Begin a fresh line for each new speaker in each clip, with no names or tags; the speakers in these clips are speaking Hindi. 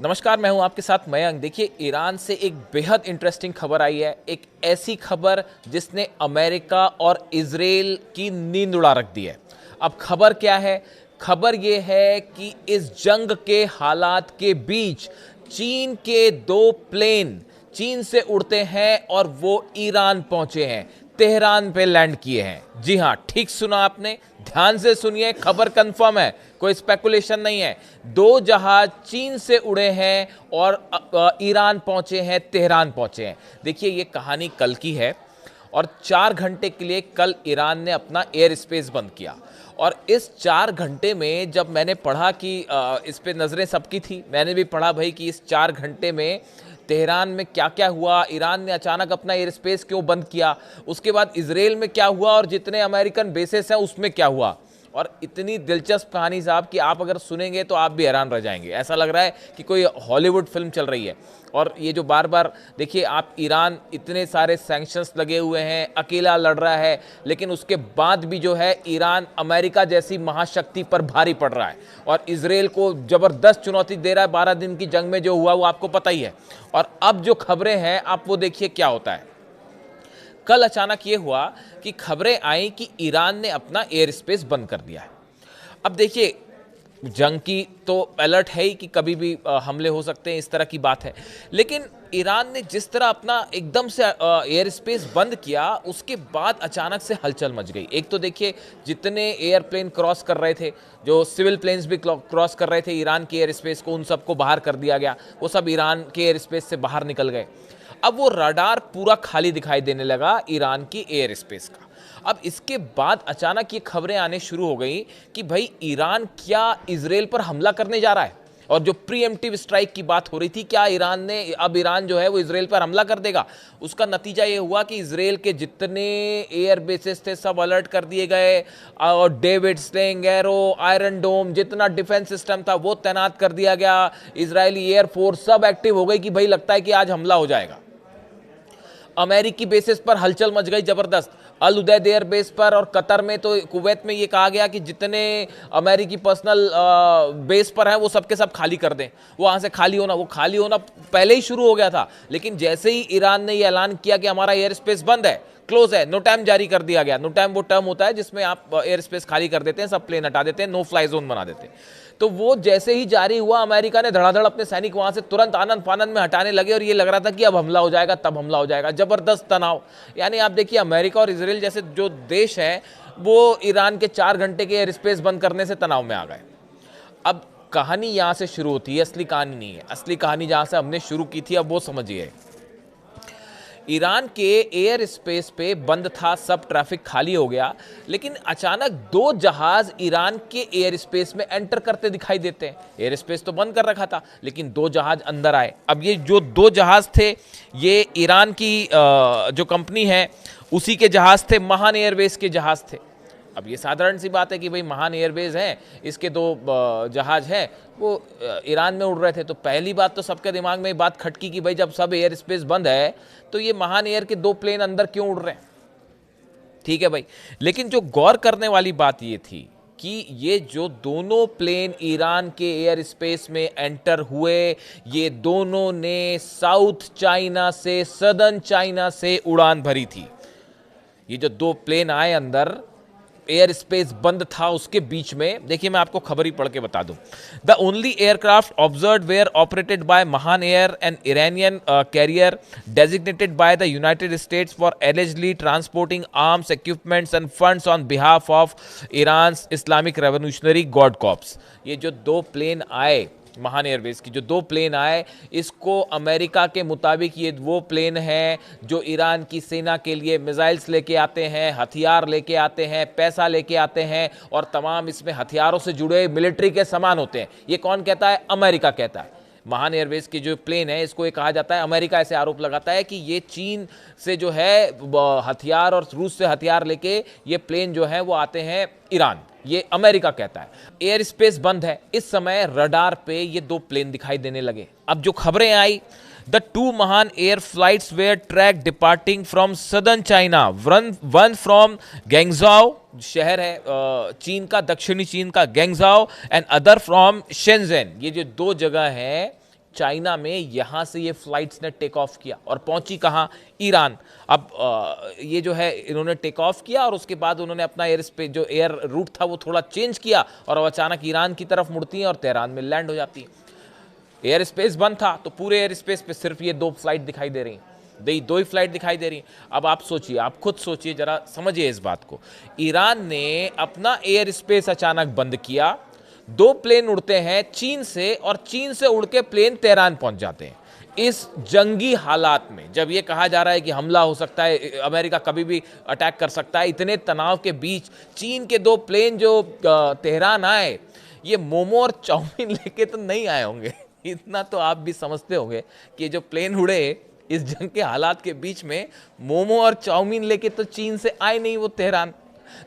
नमस्कार, मैं हूं आपके साथ मयंक। देखिए, ईरान से एक बेहद इंटरेस्टिंग खबर आई है। एक ऐसी खबर जिसने अमेरिका और इजराइल की नींद उड़ा रख दी है। अब खबर क्या है? खबर ये है कि इस जंग के हालात के बीच चीन के दो प्लेन चीन से उड़ते हैं और वो ईरान पहुंचे हैं, तेहरान पे लैंड किए हैं। जी हां, ठीक सुना आपने, ध्यान से सुनिए, खबर कंफर्म है, कोई स्पेकुलेशन नहीं है। दो जहाज चीन से उड़े हैं और ईरान पहुंचे हैं, तेहरान पहुंचे हैं। देखिए, ये कहानी कल की है और 4 घंटे के लिए कल ईरान ने अपना एयर स्पेस बंद किया। और इस 4 घंटे में जब मैंने पढ़ा कि इस पे नज़रें सबकी थी, मैंने भी पढ़ा भाई कि इस 4 घंटे में तेहरान में क्या क्या हुआ, ईरान ने अचानक अपना एयर स्पेस क्यों बंद किया, उसके बाद इजराइल में क्या हुआ और जितने अमेरिकन बेसेस हैं उसमें क्या हुआ। और इतनी दिलचस्प कहानी साहब कि आप अगर सुनेंगे तो आप भी हैरान रह जाएंगे। ऐसा लग रहा है कि कोई हॉलीवुड फिल्म चल रही है। और ये जो बार बार देखिए आप, ईरान इतने सारे सैंक्शंस लगे हुए हैं, अकेला लड़ रहा है, लेकिन उसके बाद भी जो है ईरान अमेरिका जैसी महाशक्ति पर भारी पड़ रहा है और इजराइल को ज़बरदस्त चुनौती दे रहा है। 12 दिन की जंग में जो हुआ वो आपको पता ही है। और अब जो खबरें हैं आप वो देखिए क्या होता है। कल अचानक ये हुआ कि खबरें आई कि ईरान ने अपना एयर स्पेस बंद कर दिया है। अब देखिए, जंग की तो अलर्ट है ही कि कभी भी हमले हो सकते हैं, इस तरह की बात है। लेकिन ईरान ने जिस तरह अपना एकदम से एयर स्पेस बंद किया, उसके बाद अचानक से हलचल मच गई। एक तो देखिए, जितने एयरप्लेन क्रॉस कर रहे थे, जो सिविल प्लेन्स भी क्रॉस कर रहे थे ईरान के एयर स्पेस को, उन सबको बाहर कर दिया गया। वो सब ईरान के एयर स्पेस से बाहर निकल गए। अब वो रडार पूरा खाली दिखाई देने लगा ईरान की एयर स्पेस का। अब इसके बाद अचानक ये खबरें आने शुरू हो गई कि भाई ईरान क्या इजराइल पर हमला करने जा रहा है। और जो प्रीएम्प्टिव स्ट्राइक की बात हो रही थी, क्या ईरान जो है वो इजराइल पर हमला कर देगा। उसका नतीजा ये हुआ कि इजराइल के जितने एयर बेसेस थे सब अलर्ट कर दिए गए और डेविड स्लिंग, एरो, आयरन डोम, जितना डिफेंस सिस्टम था वो तैनात कर दिया गया। इजरायली एयरफोर्स सब एक्टिव हो गई कि भाई लगता है कि आज हमला हो जाएगा। अमेरिकी बेसिस पर हलचल मच गई जबरदस्त। अल उदैद एयर बेस पर और कतर में, तो कुवैत में ये कहा गया कि जितने अमेरिकी पर्सनल बेस पर हैं वो सब के सब खाली कर दें। वहां से वो खाली होना पहले ही शुरू हो गया था। लेकिन जैसे ही ईरान ने ये ऐलान किया कि हमारा एयर स्पेस बंद है, क्लोज है, नो टाइम जारी कर दिया गया। नो टाइम वो टर्म होता है जिसमें आप एयर स्पेस खाली कर देते हैं, सब प्लेन हटा देते हैं, नो फ्लाई जोन बना देते हैं। तो वो जैसे ही जारी हुआ, अमेरिका ने धड़ाधड़ अपने सैनिक वहां से तुरंत आनंद फानंद में हटाने लगे और ये लग रहा था कि अब हमला हो जाएगा, तब हमला हो जाएगा। जबरदस्त तनाव। यानी आप देखिए, अमेरिका और इजराइल जैसे जो देश हैं वो ईरान के 4 घंटे के एयर स्पेस बंद करने से तनाव में आ गए। अब कहानी यहां से शुरू होती है, असली कहानी नहीं है। असली कहानी जहां से हमने शुरू की थी, अब वो समझिए। ईरान के एयर स्पेस पे बंद था, सब ट्रैफिक खाली हो गया, लेकिन अचानक दो जहाज ईरान के एयर स्पेस में एंटर करते दिखाई देते हैं। एयर स्पेस तो बंद कर रखा था, लेकिन दो जहाज अंदर आए। अब ये जो दो जहाज थे, ये ईरान की जो कंपनी है उसी के जहाज थे, महान एयरवेज के जहाज थे। अब ये साधारण सी बात है कि भाई महान एयरवेज हैं, इसके दो जहाज हैं, वो ईरान में उड़ रहे थे। तो पहली बात तो सबके दिमाग में बात खटकी कि भाई जब सब एयर स्पेस बंद है तो ये महान एयर के दो प्लेन अंदर क्यों उड़ रहे हैं। ठीक है भाई, लेकिन जो गौर करने वाली बात ये थी कि ये जो दोनों प्लेन ईरान के एयर स्पेस में एंटर हुए, ये दोनों ने साउथ चाइना से, सदर्न चाइना से उड़ान भरी थी। ये जो दो प्लेन आए अंदर, एयर स्पेस बंद था उसके बीच में। देखिए, मैं आपको खबर ही पढ़ के बता दूं। The only aircraft observe were operated by Mahan Air, an Iranian carrier designated by the United States for allegedly transporting arms, equipments and funds on behalf of Iran Islamic Revolutionary Guard Corps. ये जो दो प्लेन आए, महान एयरवेज की जो दो प्लेन आए, इसको अमेरिका के मुताबिक ये वो प्लेन हैं जो ईरान की सेना के लिए मिसाइल्स लेके आते हैं, हथियार लेके आते हैं, पैसा लेके आते हैं और तमाम इसमें हथियारों से जुड़े मिलिट्री के सामान होते हैं। ये कौन कहता है? अमेरिका कहता है। महान एयरवेज की जो प्लेन है, इसको ये कहा जाता है, अमेरिका ऐसे आरोप लगाता है कि ये चीन से जो है हथियार और रूस से हथियार लेके ये प्लेन जो है वो आते हैं ईरान। ये अमेरिका कहता है। एयर स्पेस बंद है, इस समय रडार पे ये दो प्लेन दिखाई देने लगे। अब जो खबरें आई, the two Mahan Air flights were track departing from southern China, one from Guangzhou, शहर है चीन का, दक्षिणी चीन का Guangzhou, and other from Shenzhen. ये जो दो जगह हैं चाइना में यहाँ से ये फ्लाइट्स ने टेक ऑफ किया और पहुंची कहाँ, ईरान। अब ये जो है इन्होंने टेक ऑफ किया और उसके बाद उन्होंने अपना एयर स्पेस जो एयर रूट था वो थोड़ा चेंज किया और अब अचानक ईरान की तरफ मुड़ती हैं और तेहरान में लैंड हो जाती हैं। एयर स्पेस बंद था तो पूरे एयर स्पेस पे सिर्फ ये दो फ्लाइट दिखाई दे रही हैं, दो ही फ्लाइट दिखाई दे रही हैं। अब आप सोचिए, आप खुद सोचिए, जरा समझिए इस बात को। ईरान ने अपना एयर स्पेस अचानक बंद किया, दो प्लेन उड़ते हैं चीन से और चीन से उड़ के प्लेन तेहरान पहुंच जाते हैं। इस जंगी हालात में जब ये कहा जा रहा है कि हमला हो सकता है, अमेरिका कभी भी अटैक कर सकता है, इतने तनाव के बीच चीन के दो प्लेन जो तेहरान आए, ये मोमो और चाउमीन लेके तो नहीं आए होंगे। इतना तो आप भी समझते होंगे कि जो प्लेन उड़े इस जंग के हालात के बीच में, मोमो और चाउमीन लेके तो चीन से आए नहीं वो तेहरान।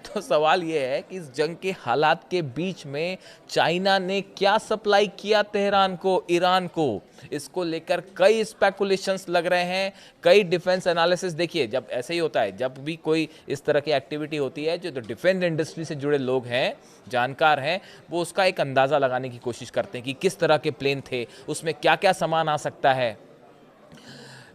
तो सवाल ये है कि इस जंग के हालात के बीच में चाइना ने क्या सप्लाई किया तेहरान को, ईरान को, इसको लेकर कई स्पेकुलेशंस लग रहे हैं, कई डिफेंस एनालिसिस। देखिए, जब ऐसे ही होता है, जब भी कोई इस तरह की एक्टिविटी होती है, जो डिफेंस इंडस्ट्री से जुड़े लोग हैं, जानकार हैं, वो उसका एक अंदाज़ा लगाने की कोशिश करते हैं कि किस तरह के प्लेन थे, उसमें क्या क्या सामान आ सकता है।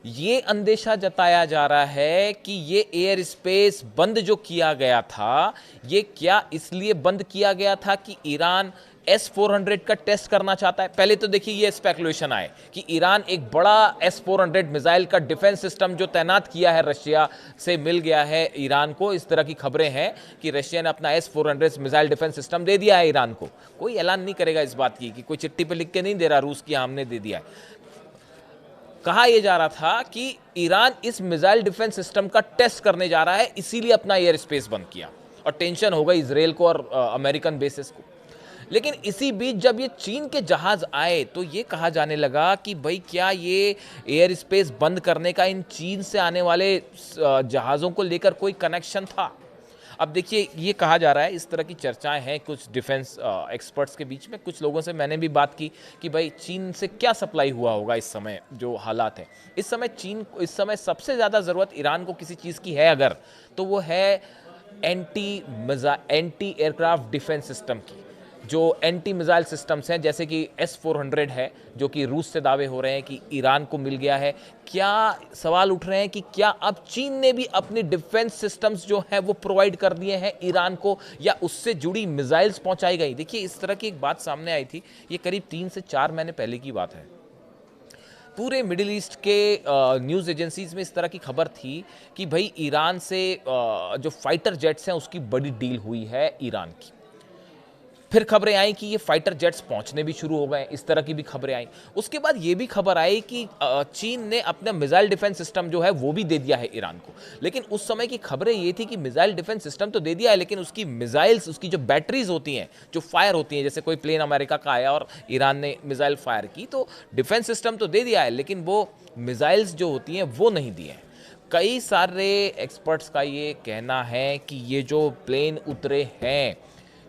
ये अंदेशा जताया जा रहा है कि ये एयर स्पेस बंद जो किया गया था, ये क्या इसलिए बंद किया गया था कि ईरान S-400 का टेस्ट करना चाहता है। पहले तो देखिए ये स्पेकुलेशन आए कि ईरान एक बड़ा S-400 मिसाइल का डिफेंस सिस्टम जो तैनात किया है, रशिया से मिल गया है ईरान को। इस तरह की खबरें हैं कि रशिया ने अपना S-400 मिसाइल डिफेंस सिस्टम दे दिया है ईरान को। कोई ऐलान नहीं करेगा इस बात की, कि कोई चिट्ठी पे लिख के नहीं दे रहा रूस की हमने दे दिया है। कहा यह जा रहा था कि ईरान इस मिसाइल डिफेंस सिस्टम का टेस्ट करने जा रहा है, इसीलिए अपना एयर स्पेस बंद किया और टेंशन हो गई इजराइल को और अमेरिकन बेसिस को। लेकिन इसी बीच जब ये चीन के जहाज आए तो ये कहा जाने लगा कि भाई क्या ये एयर स्पेस बंद करने का इन चीन से आने वाले जहाज़ों को लेकर कोई कनेक्शन था। अब देखिए, ये कहा जा रहा है, इस तरह की चर्चाएं हैं कुछ डिफेंस एक्सपर्ट्स के बीच में। कुछ लोगों से मैंने भी बात की कि भाई चीन से क्या सप्लाई हुआ होगा इस समय जो हालात है। इस समय सबसे ज़्यादा ज़रूरत ईरान को किसी चीज़ की है अगर, तो वो है एंटी एयरक्राफ्ट डिफेंस सिस्टम की। जो एंटी मिसाइल सिस्टम्स हैं, जैसे कि S-400 है, जो कि रूस से दावे हो रहे हैं कि ईरान को मिल गया है। क्या सवाल उठ रहे हैं कि क्या अब चीन ने भी अपनी डिफेंस सिस्टम्स जो हैं वो प्रोवाइड कर दिए हैं ईरान को, या उससे जुड़ी मिसाइल्स पहुंचाई गई। देखिए, इस तरह की एक बात सामने आई थी, ये करीब 3 से 4 महीने पहले की बात है। पूरे मिडिल ईस्ट के न्यूज़ एजेंसीज में इस तरह की खबर थी कि भाई ईरान से जो फाइटर जेट्स हैं उसकी बड़ी डील हुई है ईरान की। फिर खबरें आई कि ये फाइटर जेट्स पहुंचने भी शुरू हो गए, इस तरह की भी खबरें आई। उसके बाद ये भी खबर आई कि चीन ने अपना मिसाइल डिफेंस सिस्टम जो है वो भी दे दिया है ईरान को। लेकिन उस समय की खबरें ये थी कि मिसाइल डिफेंस सिस्टम तो दे दिया है, लेकिन उसकी मिसाइल्स, उसकी जो बैटरीज होती हैं, जो फायर होती हैं, जैसे कोई प्लेन अमेरिका का आया और ईरान ने मिसाइल फायर की, तो डिफेंस सिस्टम तो दे दिया है, लेकिन वो मिसाइल्स जो होती हैं वो नहीं दी हैं। कई सारे एक्सपर्ट्स का ये कहना है कि ये जो प्लेन उतरे हैं,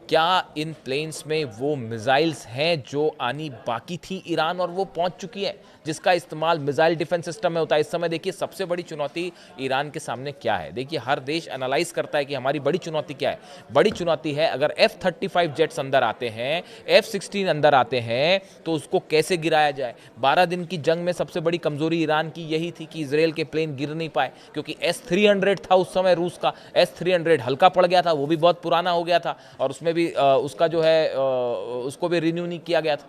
क्या इन प्लेन्स में वो मिसाइल्स हैं जो आनी बाकी थी ईरान और वो पहुंच चुकी है, जिसका इस्तेमाल मिसाइल डिफेंस सिस्टम में होता है। इस समय देखिए सबसे बड़ी चुनौती ईरान के सामने क्या है। देखिए, हर देश एनालाइज करता है कि हमारी बड़ी चुनौती क्या है। बड़ी चुनौती है, अगर F-35 जेट्स अंदर आते हैं, F-16 अंदर आते हैं, तो उसको कैसे गिराया जाए। 12 दिन की जंग में सबसे बड़ी कमजोरी ईरान की यही थी कि इजराइल के प्लेन गिर नहीं पाए, क्योंकि S-300 था उस समय रूस का। S-300 हल्का पड़ गया था, वो भी बहुत पुराना हो गया था और उसमें भी उसका जो है उसको भी रिन्यू नहीं किया गया था।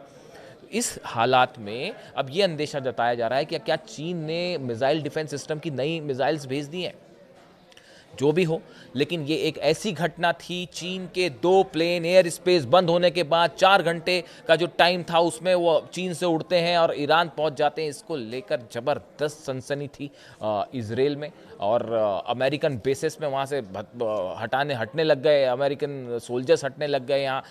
इस हालात में अब ये अंदेशा जताया जा रहा है कि क्या चीन ने मिसाइल डिफेंस सिस्टम की नई मिसाइल्स भेज दी हैं। जो भी हो, लेकिन ये एक ऐसी घटना थी, चीन के 2 प्लेन एयर स्पेस बंद होने के बाद 4 घंटे का जो टाइम था उसमें वो चीन से उड़ते हैं और ईरान पहुंच जाते हैं। इसको लेकर ज़बरदस्त सनसनी थी इजराइल में, और अमेरिकन बेसिस में वहाँ से हटने लग गए, अमेरिकन सोल्जर्स हटने लग गए। यहाँ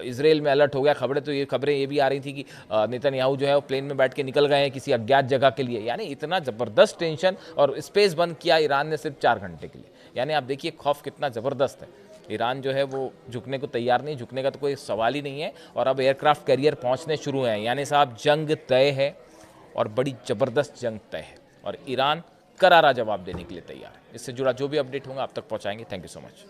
इजराइल में अलर्ट हो गया। खबरें ये भी आ रही थी कि नेतन्याहू जो है वो प्लेन में बैठ के निकल गए हैं किसी अज्ञात जगह के लिए। यानी इतना ज़बरदस्त टेंशन, और स्पेस बंद किया ईरान ने सिर्फ 4 घंटे के लिए। यानी आप देखिए खौफ कितना ज़बरदस्त है। ईरान जो है वो झुकने को तैयार नहीं, झुकने का तो कोई सवाल ही नहीं है। और अब एयरक्राफ्ट कैरियर पहुंचने शुरू हैं, यानी साहब जंग तय है, और बड़ी ज़बरदस्त जंग तय है, और ईरान करारा जवाब देने के लिए तैयार है। इससे जुड़ा जो भी अपडेट होगा आप तक पहुंचाएंगे। Thank you so much.